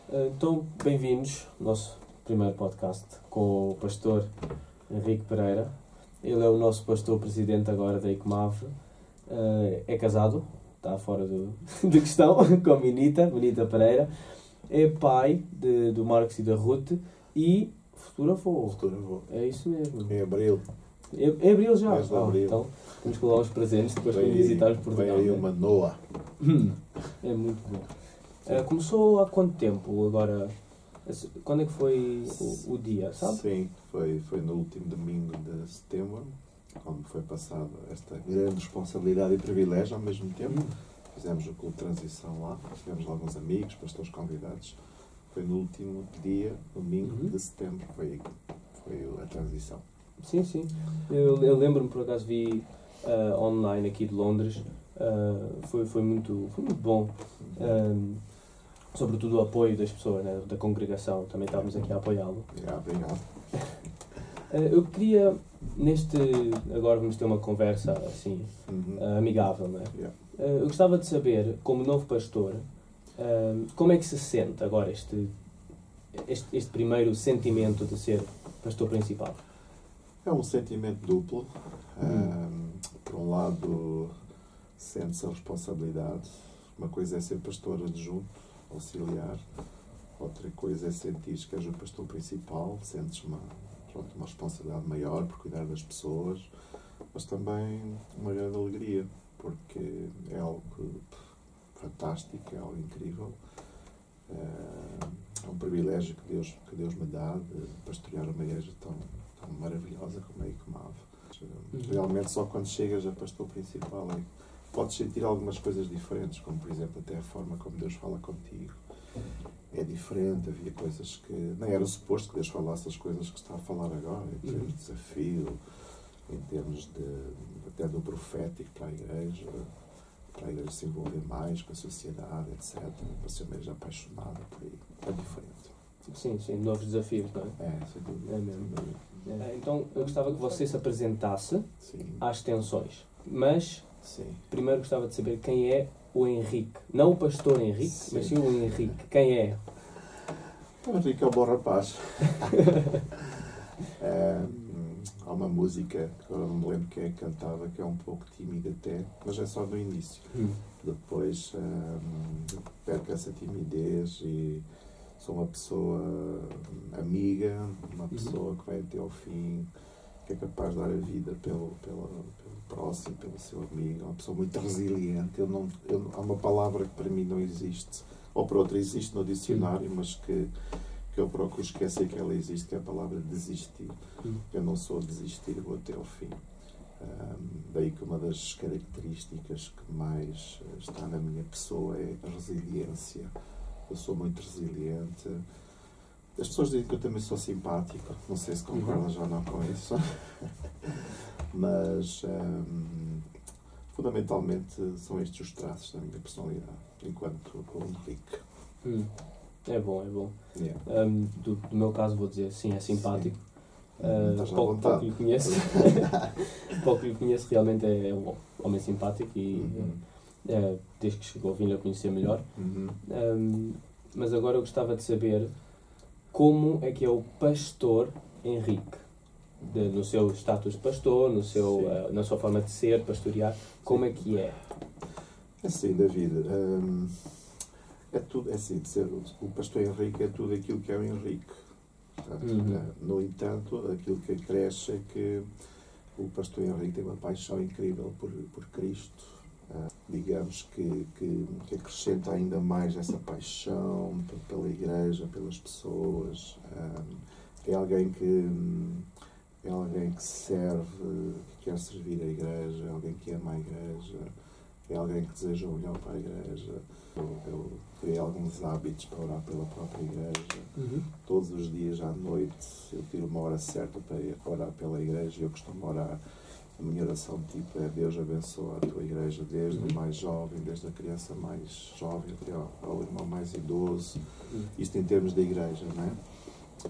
Então, bem-vindos ao nosso primeiro podcast com o pastor Henrique Pereira. Ele é o nosso pastor-presidente agora da ICMAV. É casado, está fora de questão, com a Benita Pereira. É pai do Marcos e da Ruth e futuro avô. É isso mesmo. Em abril. É abril já? Mês de abril. Então, temos que levar os presentes depois quando visitarmos Portugal. Vem aí uma Noa. É muito bom. Começou há quanto tempo agora? Quando é que foi o dia, sabe? Sim, foi no último domingo de setembro, quando foi passada esta grande responsabilidade e privilégio ao mesmo tempo. Fizemos o culto de transição lá, tivemos lá alguns amigos, pastores convidados. Foi no último dia, domingo de setembro, foi a transição. Sim. Eu lembro-me, por acaso, vi online aqui de Londres. Foi muito bom. Sobretudo o apoio das pessoas, né, da congregação. Também estávamos aqui a apoiá-lo. Obrigado. Eu queria, agora vamos ter uma conversa assim, amigável, não é? Eu gostava de saber, como novo pastor, como é que se sente agora este primeiro sentimento de ser pastor principal? É um sentimento duplo. Por um lado, sente-se a responsabilidade. Uma coisa é ser pastor adjunto, auxiliar. Outra coisa é sentir que és o pastor principal. Sentes uma responsabilidade maior por cuidar das pessoas, mas também uma grande alegria, porque é algo fantástico, é algo incrível. É um privilégio que Deus me dá de pastorear uma igreja tão maravilhosa como é a ICMAV. Realmente só quando chegas a pastor principal podes sentir algumas coisas diferentes, como por exemplo até a forma como Deus fala contigo é diferente. Havia coisas que nem era suposto que Deus falasse as coisas que está a falar agora, em termos de desafio, em termos até do profético para a igreja se envolver mais com a sociedade, etc. Para ser mais apaixonada por aí. É diferente. Sim, novos desafios, não é? Sem dúvida. É mesmo. Então, eu gostava que você se apresentasse às tensões, mas primeiro gostava de saber quem é o Henrique. Não o pastor Henrique, mas sim o Henrique. Quem é? O Henrique é um bom rapaz. Há uma música, que agora não me lembro quem é que cantava, que é um pouco tímida até, mas é só no início. Depois perco essa timidez e sou uma pessoa amiga, uma pessoa que vai até ao fim, que é capaz de dar a vida pelo próximo, pelo seu amigo. É uma pessoa muito resiliente. Há uma palavra que para mim não existe, ou para outra existe no dicionário, mas que eu procuro esquecer que ela existe, que é a palavra desistir. Eu não sou desistir, vou até ao fim. Daí que uma das características que mais está na minha pessoa é a resiliência. Eu sou muito resiliente. As pessoas dizem que eu também sou simpático, não sei se concordas ou não com isso, mas fundamentalmente são estes os traços da minha personalidade, enquanto o Henrique. É bom. Yeah. Do meu caso vou dizer, sim, é simpático. Pouco lhe conheço. Pouco lhe conheço, realmente é um homem simpático e desde que chegou vim-lhe a conhecer melhor. Mas agora eu gostava de saber como é que é o pastor Henrique, no seu status de pastor, na sua forma de ser, pastorear, como é que é? Assim, David, é tudo, assim, de ser o pastor Henrique é tudo aquilo que é o Henrique. No entanto, aquilo que acresce é que o pastor Henrique tem uma paixão incrível por Cristo. Digamos que acrescenta ainda mais essa paixão pela igreja, pelas pessoas. É alguém que serve, que quer servir a igreja, é alguém que ama a igreja, é alguém que deseja o melhor para a igreja. Eu criei alguns hábitos para orar pela própria igreja. Todos os dias à noite eu tiro uma hora certa para orar pela igreja. Eu costumo orar. A minha oração tipo é: Deus abençoa a tua igreja, desde o mais jovem, desde a criança mais jovem até ao irmão mais idoso. Isto em termos da igreja, não é?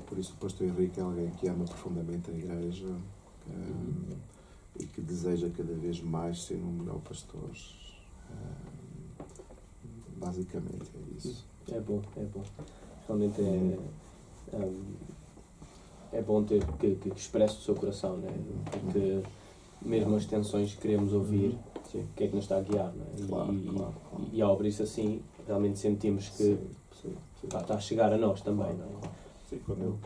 Por isso o pastor Henrique é alguém que ama profundamente a igreja e que deseja cada vez mais ser um melhor pastor. Basicamente é isso. É bom. Realmente é bom ter que expresse o seu coração, né? Porque mesmo as tensões que queremos ouvir, o que é que nos está a guiar, não é? Claro. E ao abrir isso assim, realmente sentimos que está a chegar a nós também, não é? Sim, quando eu...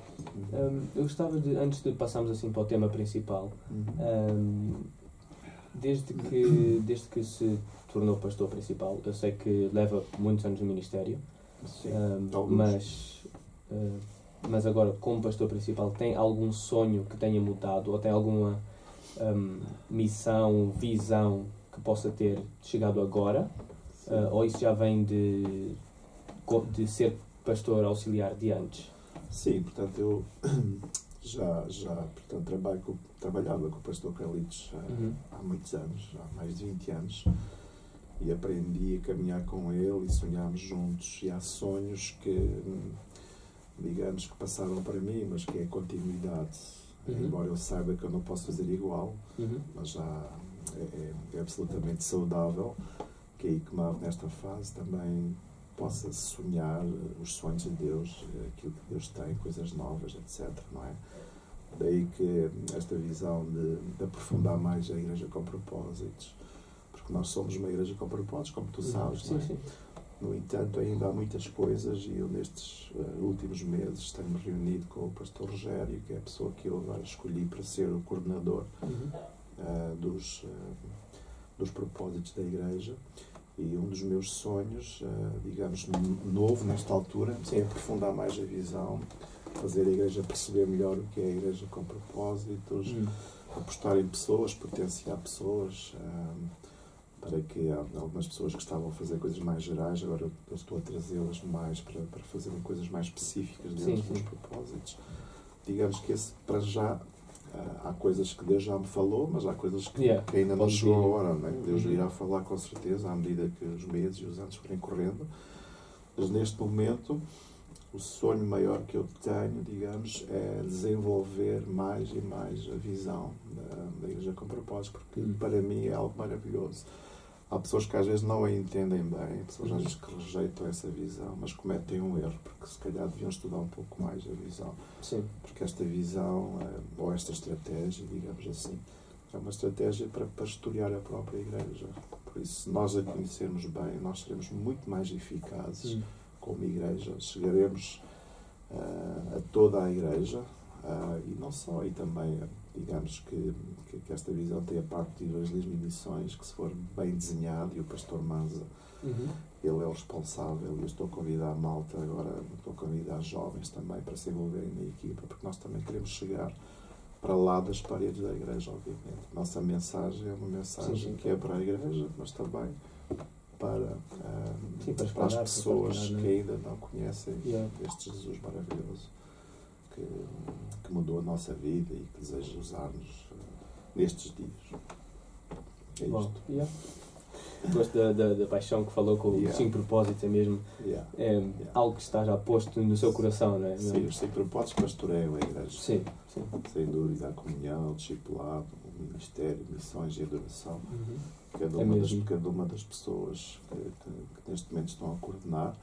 Eu gostava de, antes de passarmos assim para o tema principal, desde que se tornou pastor principal, eu sei que leva muitos anos no ministério, mas agora, como pastor principal, tem algum sonho que tenha mudado, ou tem alguma missão, visão que possa ter chegado agora? Ou isso já vem de ser pastor auxiliar de antes? Sim, portanto, eu portanto, trabalhava com o pastor Carlitos há muitos anos, há mais de 20 anos, e aprendi a caminhar com ele e sonhámos juntos. E há sonhos que, digamos, que passaram para mim, mas que é continuidade. Embora eu saiba que eu não posso fazer igual, mas é absolutamente saudável que a ICMAV, nesta fase, também possa sonhar os sonhos de Deus, aquilo que Deus tem, coisas novas, etc. Não é? Daí que esta visão de aprofundar mais a Igreja com Propósitos, porque nós somos uma Igreja com Propósitos, como tu sabes, não é? Sim. No entanto, ainda há muitas coisas, e eu nestes últimos meses tenho-me reunido com o pastor Rogério, que é a pessoa que eu agora escolhi para ser o coordenador dos propósitos da Igreja. E um dos meus sonhos, digamos, novo nesta altura, é aprofundar mais a visão, fazer a Igreja perceber melhor o que é a Igreja com propósitos, apostar em pessoas, potenciar pessoas, para que algumas pessoas que estavam a fazer coisas mais gerais, agora eu estou a trazê-las mais para fazerem coisas mais específicas dentro dos propósitos. Digamos que para já há coisas que Deus já me falou, mas há coisas que ainda não chegou a hora, não é? Deus irá falar com certeza à medida que os meses e os anos forem correndo. Mas neste momento, o sonho maior que eu tenho, digamos, é desenvolver mais e mais a visão da Igreja com Propósitos, porque para mim é algo maravilhoso. Há pessoas que às vezes não a entendem bem, pessoas às vezes que rejeitam essa visão, mas cometem um erro, porque se calhar deviam estudar um pouco mais a visão. Sim. Porque esta visão, ou esta estratégia, digamos assim, é uma estratégia para pastorear a própria Igreja. Por isso, se nós a conhecermos bem, nós seremos muito mais eficazes como Igreja, chegaremos a toda a Igreja, e não só, e também, digamos que esta visão tem a parte de evangelismo e missões, que se for bem desenhado, e o pastor Manza, ele é o responsável, e eu estou a convidar a malta agora, estou a convidar jovens também para se envolverem na equipa, porque nós também queremos chegar para lá das paredes da Igreja, obviamente. Nossa mensagem é uma mensagem que é para a Igreja, mas também para as pessoas que ainda não conhecem este Jesus maravilhoso, que mudou a nossa vida e que deseja usar-nos nestes dias. É isto. Gosto da paixão que falou com os 5 propósitos, é mesmo algo que está já posto no seu coração, não é? Sim, os 5 propósitos pastoreiam a Igreja. Sim. Sem dúvida, a comunhão, o discipulado, o ministério, missões e adoração. Cada uma das pessoas que neste momento estão a coordenar,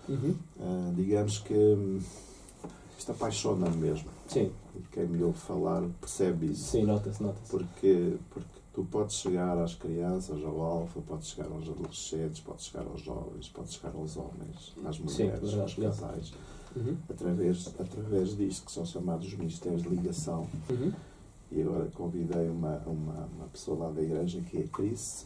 digamos que isto apaixona-me mesmo. Sim. Porque é melhor falar, percebe isso. Sim, nota-se. Porque tu podes chegar às crianças, ao alfa, podes chegar aos adolescentes, podes chegar aos jovens, podes chegar aos homens, às mulheres, aos casais, através disto, que são chamados os ministérios de ligação. E agora convidei uma pessoa lá da igreja, que é a Cris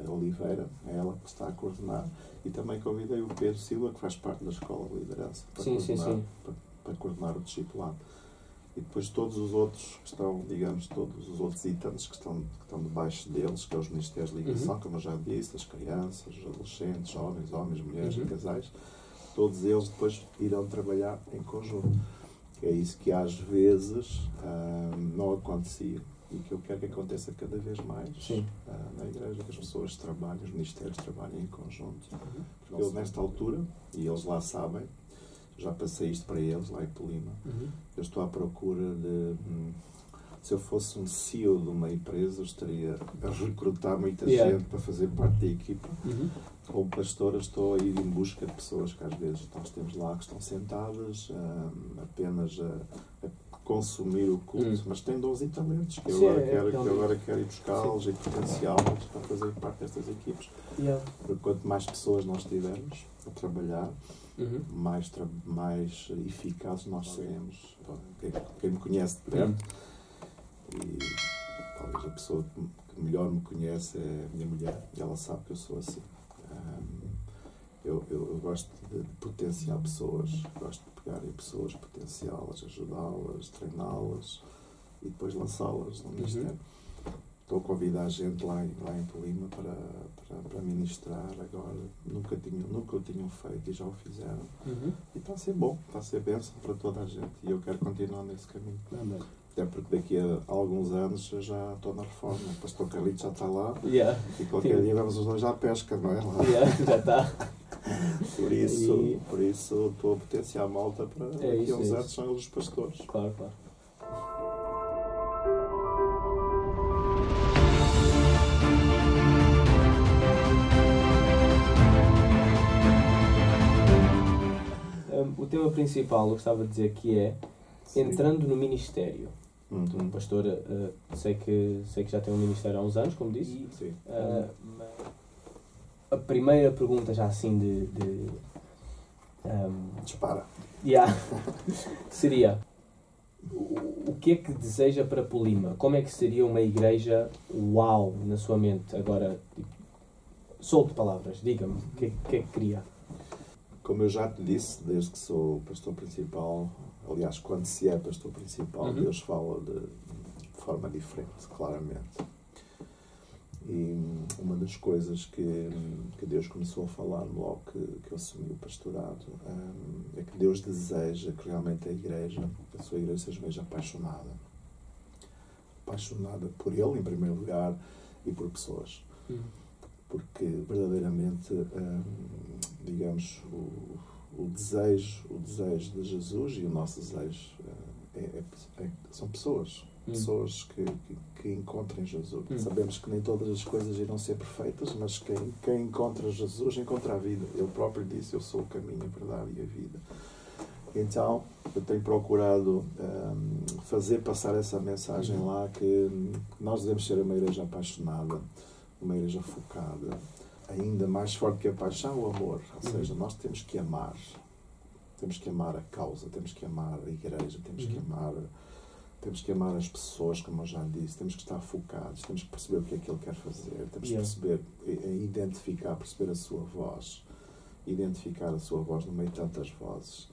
Oliveira, é ela que está a coordenar, e também convidei o Pedro Silva, que faz parte da Escola de Liderança, para coordenar o discipulado. E depois todos os outros que estão, digamos, todos os outros itens que estão debaixo deles, que é os ministérios de ligação, como eu já disse, as crianças, os adolescentes, jovens, homens, mulheres e casais, todos eles depois irão trabalhar em conjunto. É isso que às vezes não acontecia e que eu quero que aconteça cada vez mais na Igreja, que as pessoas trabalhem, os ministérios trabalhem em conjunto. Porque eu, nesta altura, e eles lá sabem, já passei isto para eles, lá em Polima, eu estou à procura Se eu fosse um CEO de uma empresa, eu estaria a recrutar muita gente para fazer parte da equipa. Como pastor, eu estou a ir em busca de pessoas que às vezes nós temos lá que estão sentadas apenas a consumir o culto, mas têm dons e talentos que eu agora quero ir buscá-los e potenciá-los para fazer parte destas equipes. Porque quanto mais pessoas nós tivermos a trabalhar, mais eficazes nós seremos. Quem me conhece de perto, e talvez a pessoa que melhor me conhece é a minha mulher, e ela sabe que eu sou assim. Eu gosto de potenciar pessoas, gosto de pegar em pessoas, potenciá-las, ajudá-las, treiná-las e depois lançá-las no ministério. Estou a convidar a gente lá em Polima para ministrar agora. Nunca o tinham feito e já o fizeram. E está a ser bom, está a ser bênção para toda a gente. E eu quero continuar nesse caminho. Até porque daqui a alguns anos eu já estou na reforma. O pastor Carlitos já está lá. E qualquer dia vamos os dois à pesca, não é? Lá. Já está. Por isso estou a potenciar a malta para daqui a uns anos são eles os pastores. Claro. O tema principal, eu gostava de dizer que é entrando no ministério. Um pastor, sei que já tem um ministério há uns anos, como disse. Sim. A primeira pergunta já assim dispara. Seria: o que é que deseja para Polima? Como é que seria uma igreja uau na sua mente? Agora, solte palavras, diga-me, o que é que queria? Como eu já te disse, desde que sou pastor principal, aliás, quando se é pastor principal, Deus fala de forma diferente, claramente. E uma das coisas que Deus começou a falar logo que eu assumi o pastorado é que Deus deseja que realmente a sua igreja seja uma igreja apaixonada. Apaixonada por Ele, em primeiro lugar, e por pessoas. Porque, verdadeiramente, digamos, o desejo de Jesus e o nosso desejo são pessoas. Pessoas que encontrem Jesus. Sabemos que nem todas as coisas irão ser perfeitas, mas quem encontra Jesus encontra a vida. Ele próprio disse: eu sou o caminho, a verdade e a vida. Então, eu tenho procurado fazer passar essa mensagem lá, que nós devemos ser uma igreja apaixonada, uma igreja focada, ainda mais forte que a paixão, o amor. Ou seja, nós temos que amar a causa, temos que amar a igreja, temos que amar as pessoas, como eu já disse, temos que estar focados, temos que perceber o que é que Ele quer fazer, temos que perceber, perceber a sua voz, identificar a sua voz no meio de tantas vozes.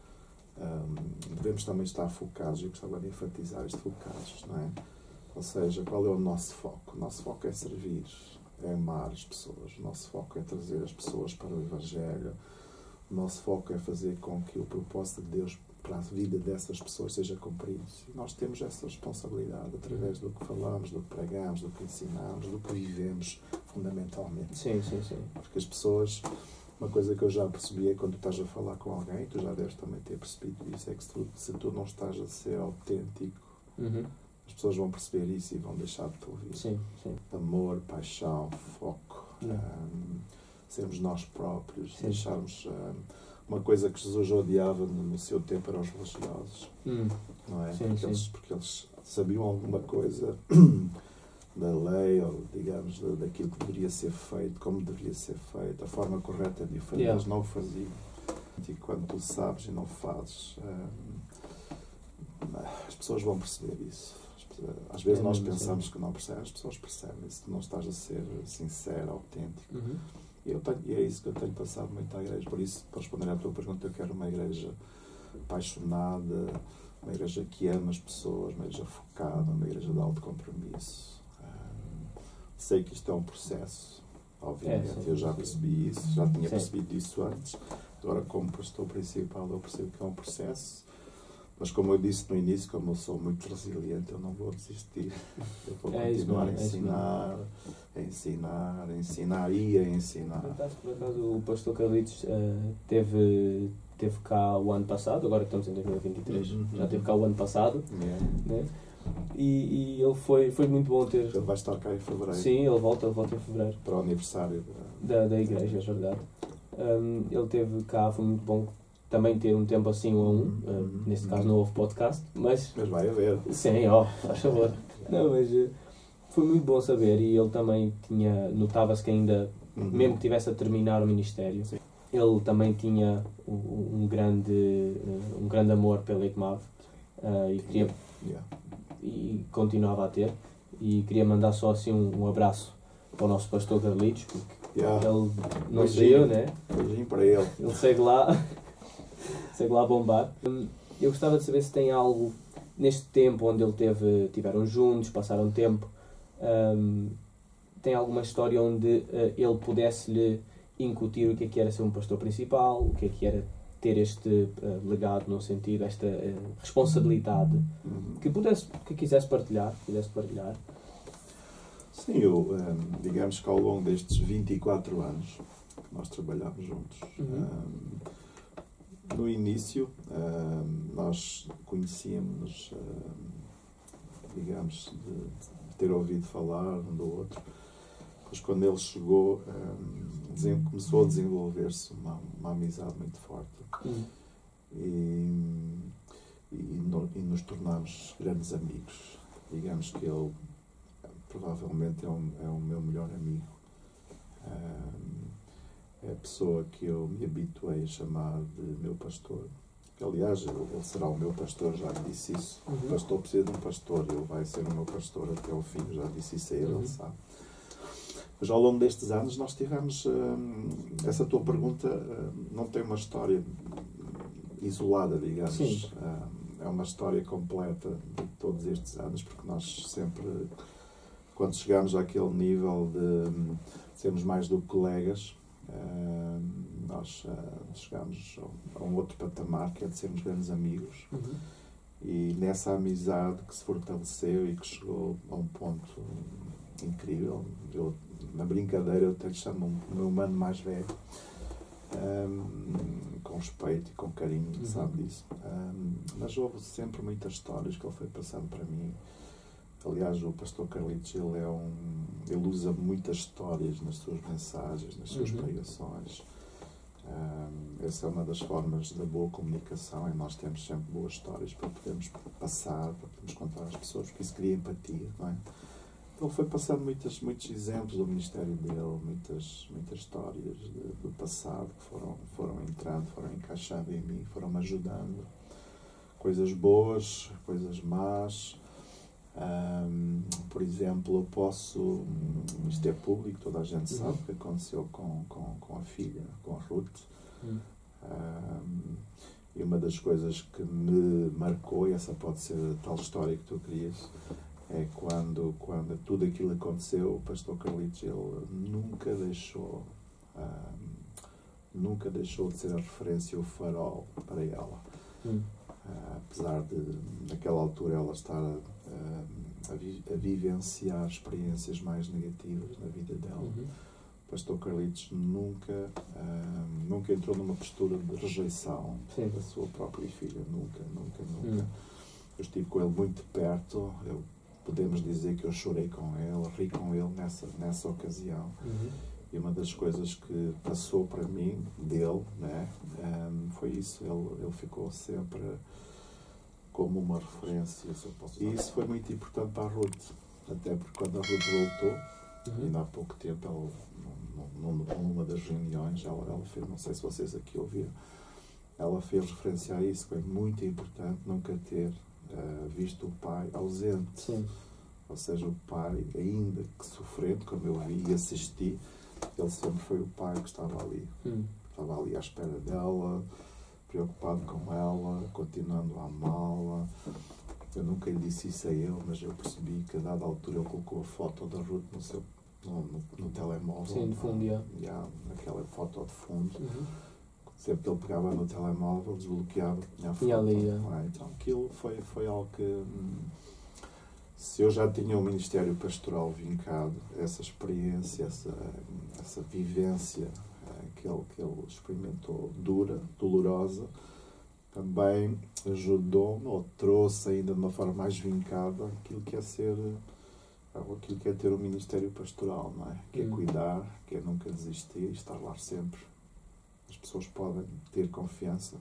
Devemos também estar focados, e eu gostava de enfatizar isto, focados, não é? Ou seja, qual é o nosso foco? O nosso foco é servir, é amar as pessoas, o nosso foco é trazer as pessoas para o Evangelho, o nosso foco é fazer com que o propósito de Deus para a vida dessas pessoas seja cumprido. E nós temos essa responsabilidade através do que falamos, do que pregamos, do que ensinamos, do que vivemos, fundamentalmente. Sim. Porque as pessoas, uma coisa que eu já percebi é quando tu estás a falar com alguém, tu já deves também ter percebido isso, é que se tu não estás a ser autêntico, as pessoas vão perceber isso e vão deixar de te ouvir. Sim. Amor, paixão, foco, sermos nós próprios, deixarmos... uma coisa que Jesus odiava no seu tempo eram os religiosos, não é? Porque eles sabiam alguma coisa da lei, ou digamos, daquilo que deveria ser feito, como deveria ser feito, a forma correta é diferente, eles não o faziam. E quando tu sabes e não fazes, as pessoas vão perceber isso. Às vezes nós pensamos que não percebem, as pessoas percebem, se tu não estás a ser sincero, autêntico. E é isso que eu tenho passado muito à igreja. Por isso, para responder à tua pergunta, eu quero uma igreja apaixonada, uma igreja que ama as pessoas, uma igreja focada, uma igreja de alto compromisso. Sei que isto é um processo, obviamente. Eu já percebi isso, já tinha percebido isso antes. Agora, como pastor principal, eu percebo que é um processo. Mas, como eu disse no início, como eu sou muito resiliente, eu não vou desistir. Eu vou continuar a ensinar, a ensinar e a ensinar. Por acaso, o pastor Carlitos teve teve cá o ano passado, agora estamos em 2023, já teve cá o ano passado, né? E ele foi muito bom ter... Ele vai estar cá em fevereiro. Sim, ele volta em fevereiro. Para o aniversário da igreja, é verdade. Ele teve cá, foi muito bom também ter um tempo assim 1 a 1. Neste caso não houve podcast, mas vai haver. Sim, faz favor. Não, mas foi muito bom saber, e ele também notava-se que ainda, mesmo que estivesse a terminar o ministério, ele também tinha um grande amor pela ICMAV, e continuava a ter, e queria mandar só assim um abraço para o nosso pastor Carlitos, porque ele não saiu, né? Beijinho para ele. Ele segue lá a bombar. Eu gostava de saber se tem algo neste tempo onde tiveram juntos, passaram tempo, tem alguma história onde ele pudesse lhe incutir o que era ser um pastor principal, o que era ter este legado, no sentido, esta responsabilidade, que quisesse partilhar. Sim, digamos que ao longo destes 24 anos que nós trabalhámos juntos, no início nós conhecíamos-nos, digamos, de ter ouvido falar um do outro, mas quando ele chegou, começou a desenvolver-se uma amizade muito forte. E nos tornámos grandes amigos. Digamos que ele provavelmente é o meu melhor amigo. É a pessoa que eu me habituei a chamar de meu pastor. Que, aliás, ele será o meu pastor, já lhe disse isso. O pastor precisa de um pastor, ele vai ser o meu pastor até ao fim, já disse isso a ele, ele sabe. Mas ao longo destes anos nós tivemos... essa tua pergunta não tem uma história isolada, digamos. Sim. É uma história completa de todos estes anos, porque nós sempre, quando chegamos àquele nível de sermos mais do que colegas, nós chegamos a um outro patamar, que é de sermos grandes amigos. E nessa amizade que se fortaleceu e que chegou a um ponto incrível, na brincadeira eu até lhe chamo o meu mano mais velho, com respeito e com carinho, sabe disso. Mas houve sempre muitas histórias que ele foi passando para mim. Aliás, o pastor Carlitos, ele usa muitas histórias nas suas mensagens, nas suas pregações. Essa é uma das formas da boa comunicação, e nós temos sempre boas histórias para podermos passar, para podermos contar às pessoas, porque isso cria empatia, não é? Então ele foi passando muitos exemplos do ministério dele, muitas histórias do passado que foram entrando, foram encaixando em mim, foram me ajudando. Coisas boas, coisas más. Por exemplo, isto é público, toda a gente sabe o que aconteceu com a filha, com a Ruth. E uma das coisas que me marcou, e essa pode ser a tal história que tu querias, é quando tudo aquilo aconteceu, o pastor Carlitos, ele nunca deixou de ser a referência, o farol para ela. Apesar de, naquela altura, ela estar a vivenciar experiências mais negativas na vida dela, o pastor Carlitos nunca entrou numa postura de rejeição da sua própria filha. Nunca. Eu estive com ele muito perto. Podemos dizer que eu chorei com ele, ri com ele nessa ocasião. E uma das coisas que passou para mim dele, né, foi isso. Ele ficou sempre como uma referência. E isso foi muito importante para a Ruth. Até porque quando a Ruth voltou, ainda há pouco tempo, numa das reuniões, ela fez, não sei se vocês aqui ouviram, ela fez referência a isso. Foi muito importante nunca ter visto o pai ausente. Sim. Ou seja, o pai, ainda que sofrendo, como eu vi e assisti, ele sempre foi o pai que estava ali. Estava ali à espera dela, preocupado com ela, continuando a amá-la. Eu nunca lhe disse isso a ele, mas eu percebi que a dada altura ele colocou a foto da Ruth no telemóvel. Sim, de fundo, naquela foto de fundo. Sempre que ele pegava no telemóvel, desbloqueava, tinha a foto. Então aquilo foi algo que... Se eu já tinha um ministério pastoral vincado, essa experiência, essa vivência que ele experimentou dura, dolorosa, também ajudou-me, ou trouxe ainda de uma forma mais vincada aquilo que é ter um ministério pastoral, não é? Que é cuidar, que é nunca desistir, estar lá sempre. As pessoas podem ter confiança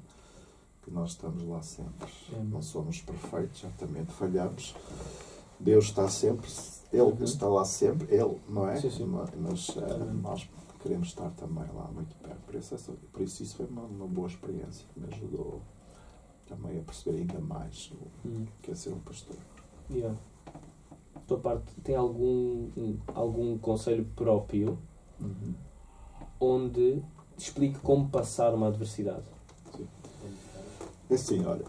que nós estamos lá sempre. Não somos perfeitos, certamente falhamos. Deus está sempre, Ele está lá sempre, Ele, não é? Sim. Mas nós queremos estar também lá muito perto. Por isso isso foi uma boa experiência que me ajudou também a perceber ainda mais o que é ser um pastor. Yeah. Da tua parte, tem algum conselho próprio onde explique como passar uma adversidade? Sim. É assim, olha,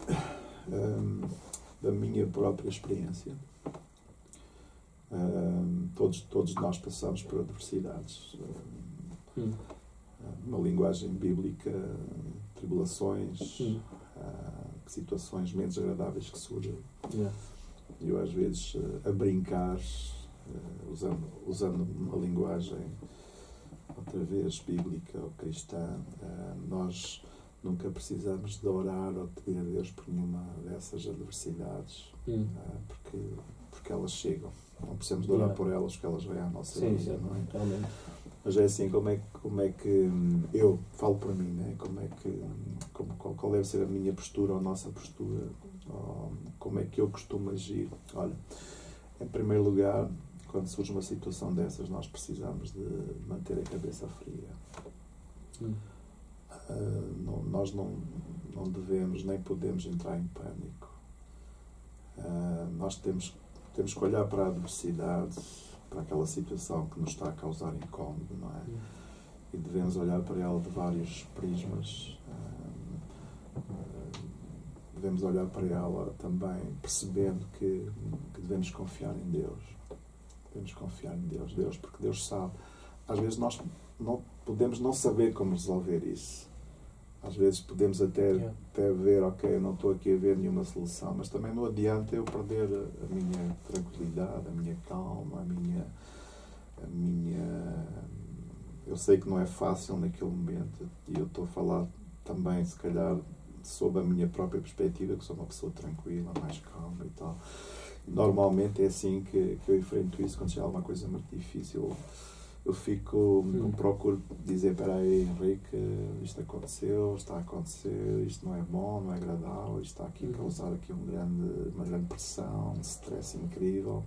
da minha própria experiência, todos nós passamos por adversidades. Uma linguagem bíblica, tribulações, situações menos agradáveis que surgem. Yeah. Eu, às vezes, a brincar, usando uma linguagem, outra vez, bíblica ou cristã, nós nunca precisamos de orar ou de pedir a Deus por nenhuma dessas adversidades, porque elas chegam. Não precisamos de orar por elas, porque elas vêm à nossa vida, não é? Realmente. Mas é assim, como é que eu falo para mim, né? Qual deve ser a minha postura ou a nossa postura? Como é que eu costumo agir? Olha, em primeiro lugar, quando surge uma situação dessas, nós precisamos de manter a cabeça fria. Nós não devemos nem podemos entrar em pânico. Nós temos que olhar para a adversidade, para aquela situação que nos está a causar incómodo, não é? E devemos olhar para ela de vários prismas. Devemos olhar para ela também percebendo que devemos confiar em Deus. Devemos confiar em Deus, porque Deus sabe. Às vezes nós não podemos não saber como resolver isso. Às vezes podemos até ver, ok, eu não estou aqui a ver nenhuma solução, mas também não adianta eu perder a minha tranquilidade, a minha calma, a minha... Eu sei que não é fácil naquele momento, e eu estou a falar também, se calhar, sob a minha própria perspectiva, que sou uma pessoa tranquila, mais calma e tal. Normalmente é assim que eu enfrento isso, quando chega alguma coisa muito difícil. Eu procuro dizer, espera aí, Henrique, isto aconteceu, está a acontecer, isto não é bom, não é agradável, isto está aqui a causar aqui uma grande pressão, um stress incrível,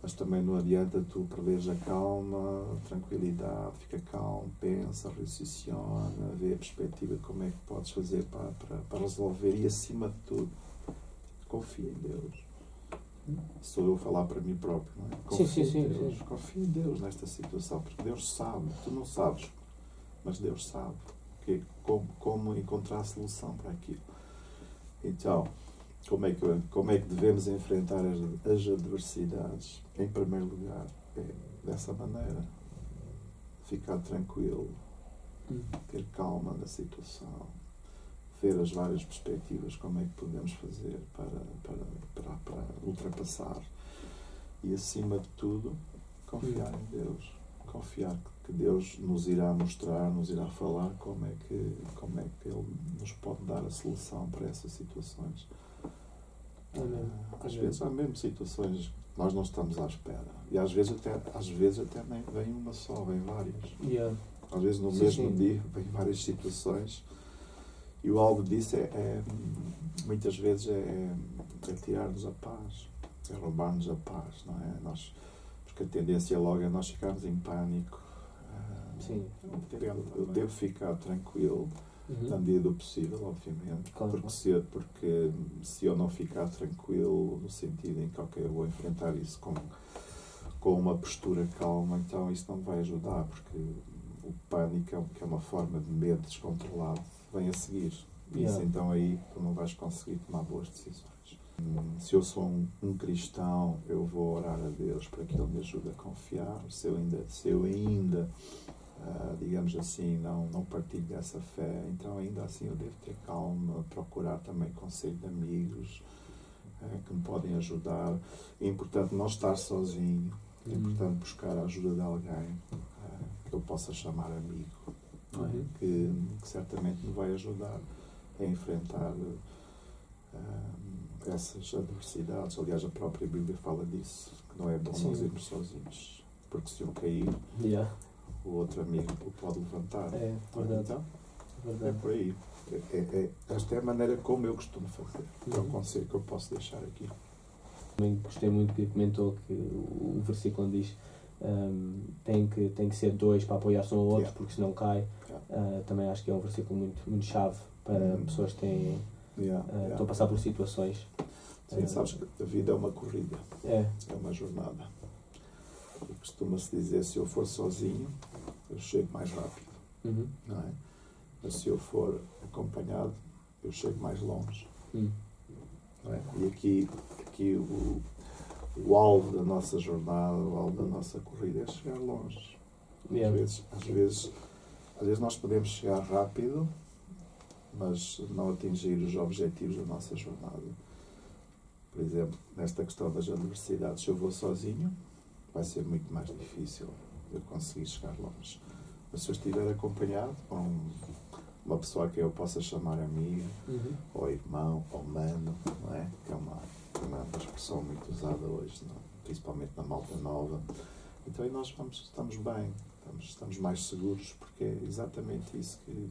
mas também não adianta tu perderes a calma, a tranquilidade, fica calmo, pensa, raciocina, vê a perspectiva, como é que podes fazer para resolver e, acima de tudo, confia em Deus. Sou eu a falar para mim próprio, não é? Confia em Deus. Confia em Deus nesta situação, porque Deus sabe, tu não sabes, mas Deus sabe como encontrar a solução para aquilo. Então, como é que devemos enfrentar as adversidades? Em primeiro lugar, é dessa maneira, ficar tranquilo, ter calma na situação, ver as várias perspectivas, como é que podemos fazer para ultrapassar. E, acima de tudo, confiar em Deus. Confiar que Deus nos irá mostrar, nos irá falar como é que Ele nos pode dar a solução para essas situações. Às vezes há mesmo situações que nós não estamos à espera. E às vezes até nem vem uma só, vem várias. Às vezes no mesmo dia vem várias situações. E o alvo disso muitas vezes é tirar-nos a paz, é roubar-nos a paz, não é? Porque a tendência logo é nós ficarmos em pânico. Eu devo ficar tranquilo, na medida do possível, obviamente, claro. porque se eu não ficar tranquilo, no sentido em que, ok, eu vou enfrentar isso com uma postura calma, então isso não me vai ajudar, porque o pânico que é uma forma de medo descontrolado, vem a seguir. Isso, então aí tu não vais conseguir tomar boas decisões. Se eu sou um cristão, eu vou orar a Deus para que Ele me ajude a confiar. Se eu ainda digamos assim, não partilho dessa fé, então ainda assim eu devo ter calma, procurar também conselho de amigos que me podem ajudar. É importante não estar sozinho, é importante buscar a ajuda de alguém que eu possa chamar amigo. não é? Que certamente me vai ajudar a enfrentar essas adversidades. Aliás, a própria Bíblia fala disso, que não é bom nós irmos sozinhos, porque se um cair, o outro amigo o pode levantar. É verdade. Então, é por aí. Esta é a maneira como eu costumo fazer. É o conselho que eu posso deixar aqui. Também gostei muito que comentou que o versículo diz tem que ser dois para apoiar-se um ao outro, porque senão cai. Também acho que é um versículo muito chave para pessoas que têm, estão a passar por situações. Sim, sabes que a vida é uma corrida, é uma jornada. E costuma-se dizer, se eu for sozinho, eu chego mais rápido, não é? Mas se eu for acompanhado, eu chego mais longe. Não é? E aqui o alvo da nossa jornada, o alvo da nossa corrida é chegar longe. Às vezes nós podemos chegar rápido, mas não atingir os objetivos da nossa jornada. Por exemplo, nesta questão das adversidades, se eu vou sozinho, vai ser muito mais difícil eu conseguir chegar longe. Mas se eu estiver acompanhado com uma pessoa que eu possa chamar amigo, ou irmão, ou mano, não é? Que é uma expressão muito usada hoje, principalmente na malta nova. Então aí nós estamos bem, estamos mais seguros, porque é exatamente isso que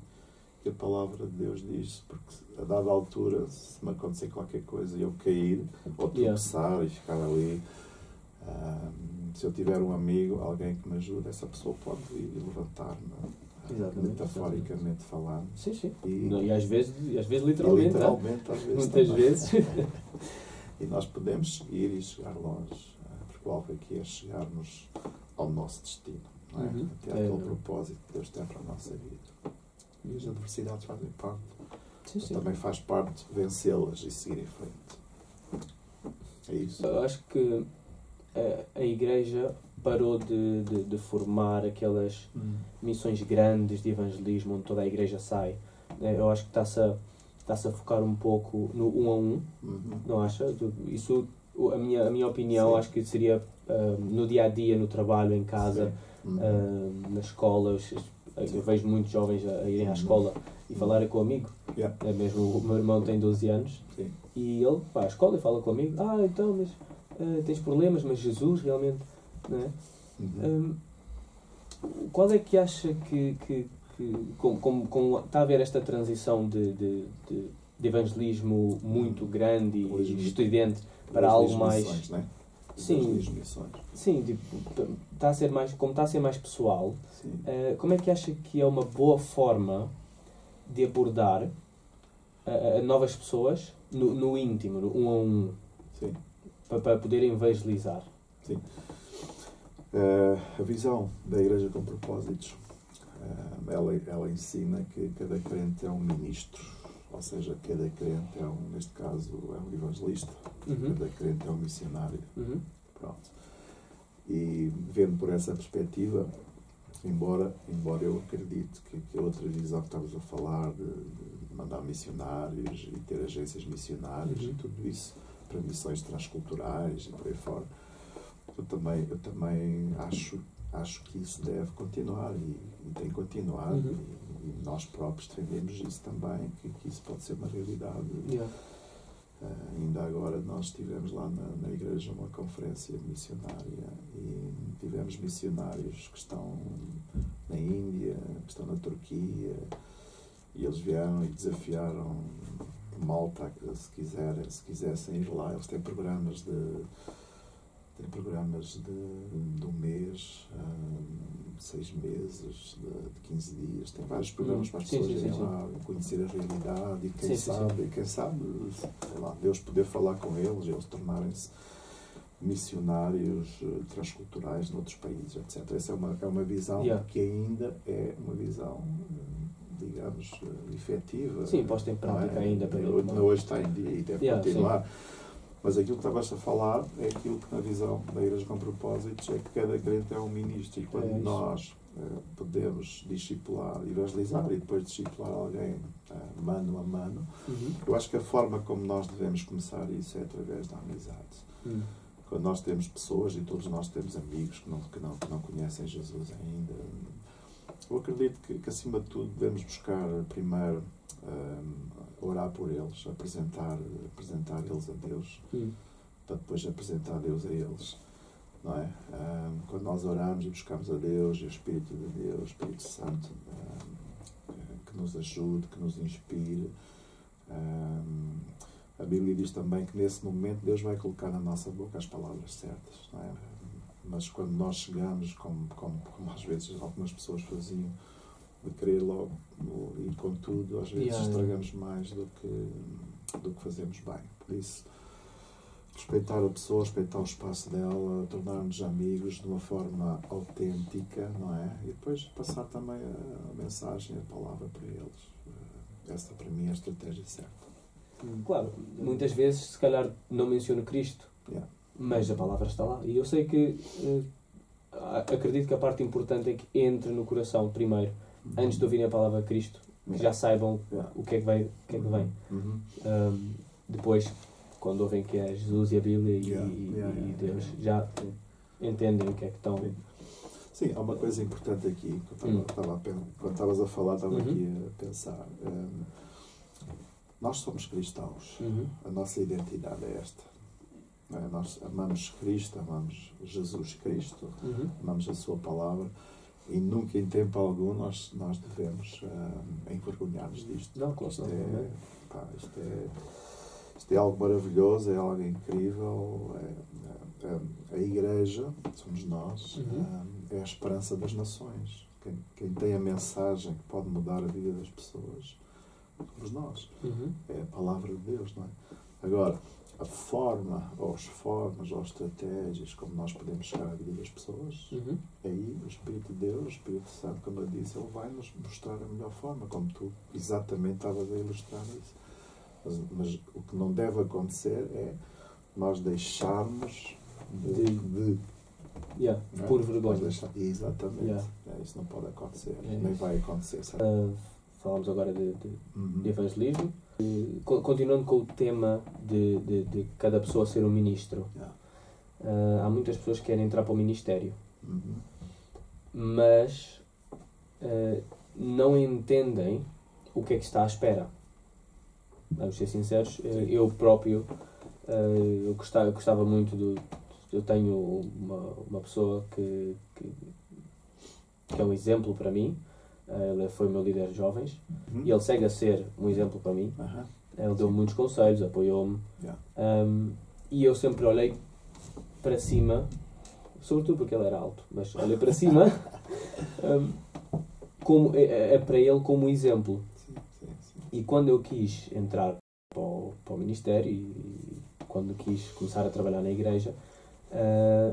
a palavra de Deus diz, porque a dada altura, se me acontecer qualquer coisa e eu cair, ou tropeçar e ficar ali, se eu tiver um amigo, alguém que me ajude, essa pessoa pode vir e levantar-me, metaforicamente falando. Sim. E às vezes literalmente. Às vezes muitas também. vezes. E nós podemos seguir e chegar longe, porque o alvo aqui é chegarmos ao nosso destino, não é? Até aquele propósito que Deus tem para a nossa vida. E as adversidades fazem parte. Mas também faz parte vencê-las e seguir em frente. É isso. Eu acho que a Igreja parou de formar aquelas missões grandes de evangelismo onde toda a Igreja sai. Eu acho que está-se a focar um pouco no 1 a 1, não acha? Isso, a minha opinião, acho que seria no dia a dia, no trabalho, em casa, na escola. Eu vejo muitos jovens a irem à escola e falarem com o amigo. Mesmo o meu irmão tem 12 anos e ele vai à escola e fala com o amigo. Então, mas tens problemas, mas Jesus realmente, não é? Qual é que acha que como está a haver esta transição de evangelismo muito grande e estridente para algo mais... Missões, não é? Sim, tipo, como está a ser mais pessoal, como é que acha que é uma boa forma de abordar a novas pessoas no íntimo, no 1 a 1, para poderem evangelizar? Sim. A visão da Igreja com Propósitos, ela ensina que cada crente é um ministro, ou seja, cada crente neste caso, é um evangelista, cada crente é um missionário. Pronto. E vendo por essa perspectiva, embora eu acredite que a outra visão que estamos a falar, de mandar missionários e ter agências missionárias e tudo isso para missões transculturais e por aí fora, eu também acho que isso deve continuar e tem continuado e nós próprios defendemos isso também, que isso pode ser uma realidade. Ainda agora nós estivemos lá na igreja uma conferência missionária e tivemos missionários que estão na Índia, que estão na Turquia, e eles vieram e desafiaram Malta, se quisessem ir lá. Eles têm programas de um mês, 6 meses, de 15 dias. Tem vários programas para as pessoas irem lá conhecer a realidade e quem sabe, sei lá, Deus poder falar com eles tornarem-se missionários transculturais noutros países, etc. Essa é uma visão que ainda é uma visão, digamos, efetiva. Sim, posta em prática ainda. Hoje está em dia e deve continuar. Mas aquilo que estavas a falar é aquilo que na visão da Igreja com Propósitos é que cada crente é um ministro e quando nós podemos discipular, evangelizar e depois discipular alguém mano a mano, eu acho que a forma como nós devemos começar isso é através da amizade. Quando nós temos pessoas, e todos nós temos amigos que não conhecem Jesus ainda, eu acredito que acima de tudo devemos buscar primeiro orar por eles, apresentar eles a Deus, para depois apresentar Deus a eles, não é? Quando nós oramos e buscamos a Deus e o Espírito de Deus, o Espírito Santo, que nos ajude, que nos inspire, a Bíblia diz também que nesse momento Deus vai colocar na nossa boca as palavras certas, não é? Mas quando nós chegamos, como às vezes algumas pessoas faziam, de querer logo ir com tudo, às vezes estragamos mais do que fazemos bem. Por isso, respeitar a pessoa, respeitar o espaço dela, tornar-nos amigos de uma forma autêntica, não é? E depois passar também a mensagem, a palavra para eles. Essa, para mim, é a estratégia certa. Claro, muitas vezes, se calhar, não menciono Cristo, mas a palavra está lá. E eu sei que, acredito que a parte importante é que entre no coração primeiro, antes de ouvirem a palavra Cristo, que já saibam o que é que vem. Depois, quando ouvem que é Jesus e a Bíblia e Deus, já entendem o que é que estão... Sim, há uma coisa importante aqui, que eu quando estavas a falar, estava aqui a pensar. Nós somos cristãos, a nossa identidade é esta. Nós amamos Cristo, amamos Jesus Cristo, amamos a sua palavra, e nunca em tempo algum nós devemos envergonhar-nos disto. Não, claro, isto é algo maravilhoso, é algo incrível. A Igreja, somos nós, é a esperança das nações. Quem tem a mensagem que pode mudar a vida das pessoas, somos nós. É a palavra de Deus, não é? Agora, a forma, ou as formas, ou as estratégias como nós podemos chegar à vida das pessoas, aí o Espírito de Deus, o Espírito Santo, como eu disse, ele vai nos mostrar a melhor forma, como tu exatamente estavas a ilustrar isso. Mas o que não deve acontecer é nós deixarmos por vergonha. Exatamente. Isso não pode acontecer, nem vai acontecer. Falámos agora de evangelismo. Continuando com o tema de cada pessoa ser um ministro. Há muitas pessoas que querem entrar para o ministério, mas não entendem o que é que está à espera. Vamos ser sinceros, eu próprio eu gostava muito eu tenho uma pessoa que é um exemplo para mim. Ele foi o meu líder de jovens e ele segue a ser um exemplo para mim. Ele deu-me muitos conselhos, apoiou-me, e eu sempre olhei para cima, sobretudo porque ele era alto, mas olhei para cima para ele como exemplo. E quando eu quis entrar para o ministério e quando quis começar a trabalhar na igreja,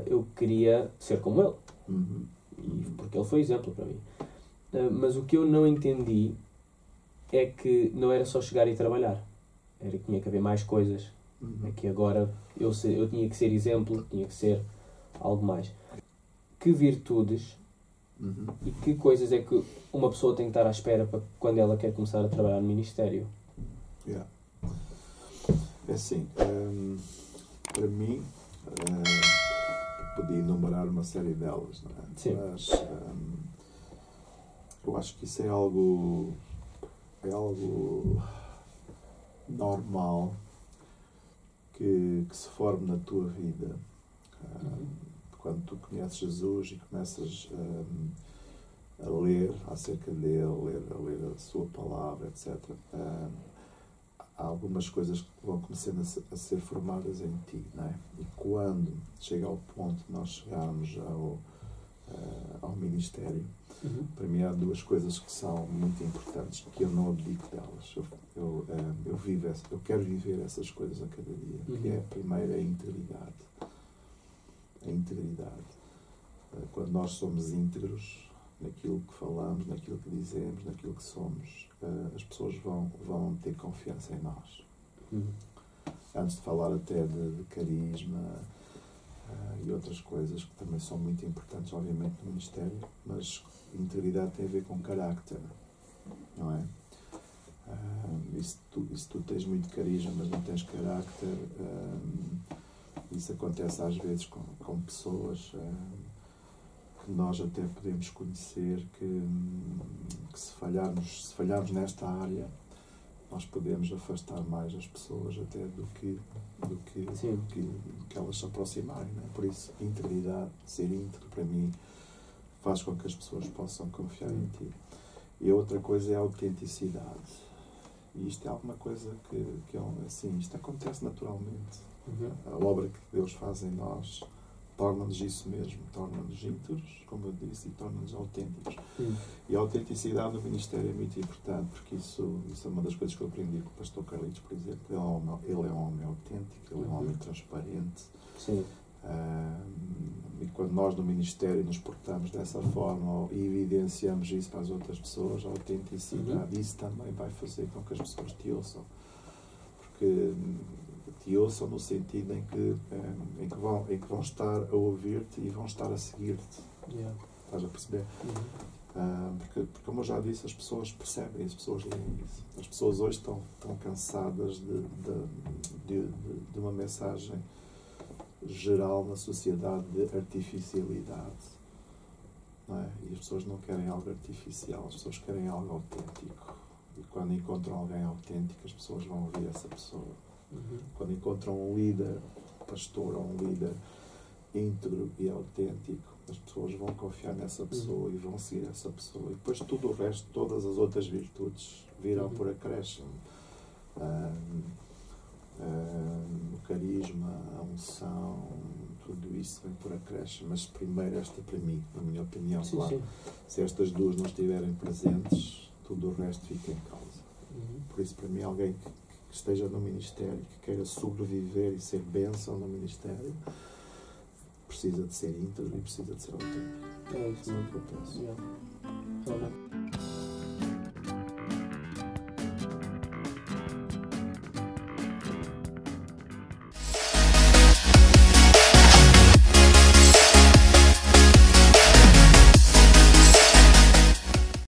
eu queria ser como ele, porque ele foi exemplo para mim. Mas o que eu não entendi é que não era só chegar e trabalhar. Era que tinha que haver mais coisas. É que agora eu tinha que ser exemplo, tinha que ser algo mais. Que virtudes e que coisas é que uma pessoa tem que estar à espera para quando ela quer começar a trabalhar no ministério? É assim, para mim, podia enumerar uma série delas, não é? Sim. Mas eu acho que isso é algo normal que se forme na tua vida. Quando tu conheces Jesus e começas a ler acerca dele, a ler a sua palavra, etc., há algumas coisas que vão começando a ser formadas em ti, não é? E quando chega ao ponto de nós chegarmos ao ministério, para mim há duas coisas que são muito importantes, que eu não abdico delas. Eu quero viver essas coisas a cada dia. Que é, primeiro, a integridade. A integridade. Quando nós somos íntegros naquilo que falamos, naquilo que dizemos, naquilo que somos, as pessoas vão ter confiança em nós. Antes de falar até de carisma e outras coisas que também são muito importantes, obviamente, no ministério, mas integridade tem a ver com carácter, não é? E se tu tens muito carisma, mas não tens carácter, isso acontece às vezes com pessoas. que nós até podemos conhecer que se falharmos nesta área, nós podemos afastar mais as pessoas até do que elas se aproximarem. Não é? Por isso, integridade, ser íntegro, para mim, faz com que as pessoas possam confiar em ti. E a outra coisa é a autenticidade. E isto é alguma coisa que é assim, isto acontece naturalmente. A obra que Deus faz em nós torna-nos isso mesmo, torna-nos íntegros, como eu disse, e torna-nos autênticos. E a autenticidade no ministério é muito importante, porque isso é uma das coisas que eu aprendi com o pastor Carlitos, por exemplo. Ele é um homem autêntico, ele é um homem transparente. Sim. E quando nós no ministério nos portamos dessa forma e evidenciamos isso para as outras pessoas, a autenticidade, isso também vai fazer com que as pessoas te ouçam. Porque te ouçam no sentido em que vão estar a ouvir-te e vão estar a seguir-te. Yeah. Estás a perceber? Porque, como eu já disse, as pessoas percebem, as pessoas leem isso. As pessoas hoje estão cansadas de uma mensagem geral na sociedade de artificialidade. Não é? E as pessoas não querem algo artificial, as pessoas querem algo autêntico. E quando encontram alguém autêntico, as pessoas vão ouvir essa pessoa. Quando encontram um líder, pastor ou um líder íntegro e autêntico, as pessoas vão confiar nessa pessoa e vão seguir essa pessoa. E depois tudo o resto, todas as outras virtudes virão por acréscimo. O carisma, a unção, tudo isso vem por acréscimo. Mas primeiro esta para mim, na minha opinião, Sim, claro. sim. Se estas duas não estiverem presentes, tudo o resto fica em causa. Por isso, para mim, alguém que esteja no ministério, que queira sobreviver e ser bênção no ministério, precisa de ser íntegro e precisa de ser autêntico. É isso que eu penso. Yeah.